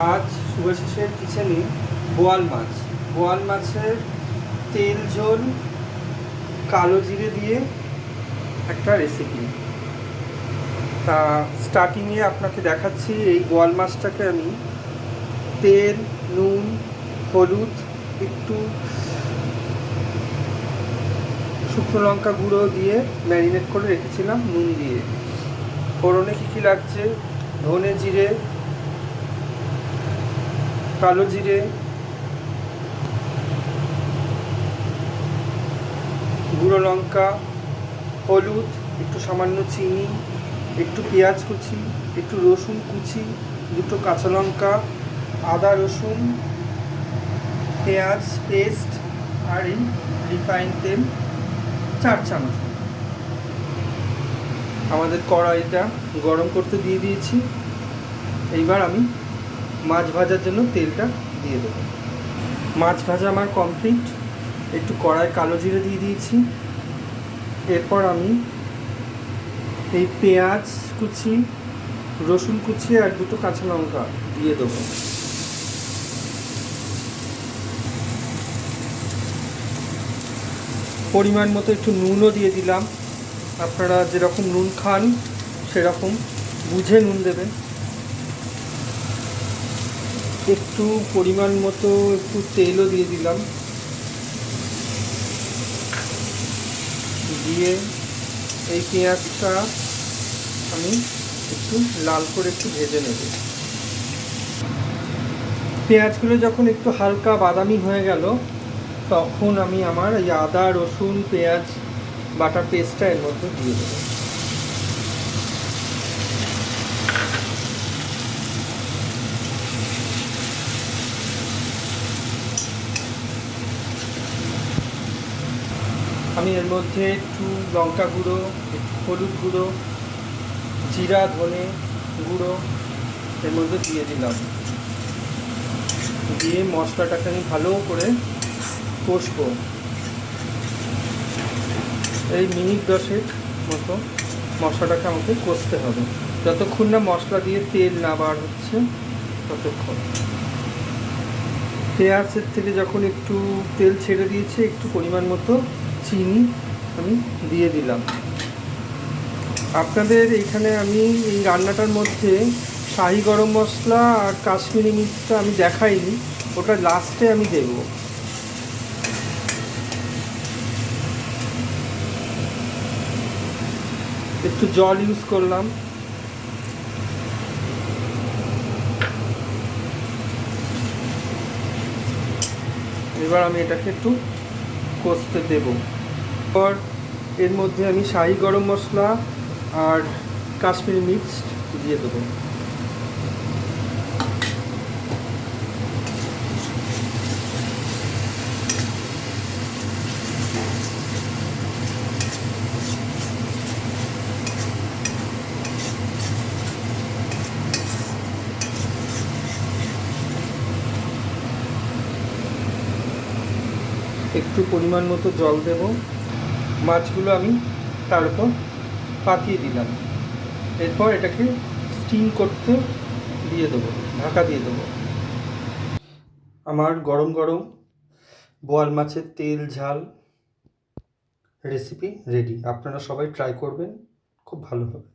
আজ শুভাশিসের কিচেনে বোয়াল মাছের তেল ঝোল কালো জিরে দিয়ে একটা রেসিপি। তা স্টার্টিংয়ে আপনাকে দেখাচ্ছি, এই বোয়াল মাছটাকে আমি তেল, নুন, হলুদ, একটু শুকনো লঙ্কা গুঁড়ো দিয়ে ম্যারিনেট করে রেখেছিলাম নুন দিয়ে। ফোড়নে কী লাগছে: ধনে জিরে, কালো জিরে, গুঁড়ো লঙ্কা, হলুদ, একটু সামান্য চিনি, একটু পেঁয়াজ কুচি, একটু রসুন কুচি, দুটো কাঁচা লঙ্কা, আদা রসুন পেঁয়াজ পেস্ট, আর এই রিফাইন তেল 4 চামচ। আমাদের কড়াইটা গরম করতে দিয়ে দিয়েছি। এইবার আমি মাছ ভাজার জন্য তেলটা দিয়ে দেবো। মাছ ভাজা আমার কমপ্লিট। একটু কড়াই কালো জিরে দিয়ে দিয়েছি। এরপর আমি এই পেঁয়াজ কুচি, রসুন কুচি আর দুটো কাঁচা লঙ্কা দিয়ে দেবো। পরিমাণ মতো একটু নুনও দিয়ে দিলাম। আপনারা যেরকম নুন খান সেরকম বুঝে নুন দেবেন। একটু পরিমাণ মতো একটু তেলও দিয়ে দিলাম। দিয়ে এই পেঁয়াজটা আমি একটু লাল করে একটু ভেজে নেব। পেঁয়াজগুলো যখন একটু হালকা বাদামি হয়ে গেল, তখন আমি আমার এই আদা রসুন পেঁয়াজ বাটা পেস্টটা এর মধ্যে দিয়ে দেবো। আমি এর মধ্যে একটু লঙ্কা গুঁড়ো, একটু হলুদ গুঁড়ো, জিরা ধনে গুঁড়ো এর মধ্যে দিয়ে দিলাম। দিয়ে মশলাটাকে আমি ভালো করে কষবো। এই মিনিট 10 মতো মশলাটাকে আমাকে কষতে হবে, যতক্ষণ না মশলা দিয়ে তেল না বার হচ্ছে ততক্ষণ। পেঁয়াজের থেকে যখন একটু তেল ছেড়ে দিয়েছে, একটু পরিমাণ মতো চিনি আমি দিয়ে দিলাম। আপনাদের এইখানে আমি এই রান্নাটার মধ্যে শাহি গরম মশলা আর কাশ্মীরি মির্চটা আমি দেখাইনি, ওটা লাস্টে আমি দেব। একটু জল ইউজ করলাম। এবার আমি এটাকে একটু কষতে দেব। এরপর এর মধ্যে আমি শাহি গরম মশলা আর কাশ্মীরি মির্চ দিয়ে দেবো। একটু পরিমাণ মতো জল দেব। মাছগুলো আমি তার উপর পাতিয়ে দিলাম। এরপর এটাকে স্টিম করতে দিয়ে দেবো, ঢাকা দিয়ে দেবো। আমার গরম গরম বোয়াল মাছের তেল ঝাল রেসিপি রেডি। আপনারা সবাই ট্রাই করবেন, খুব ভালো হবে।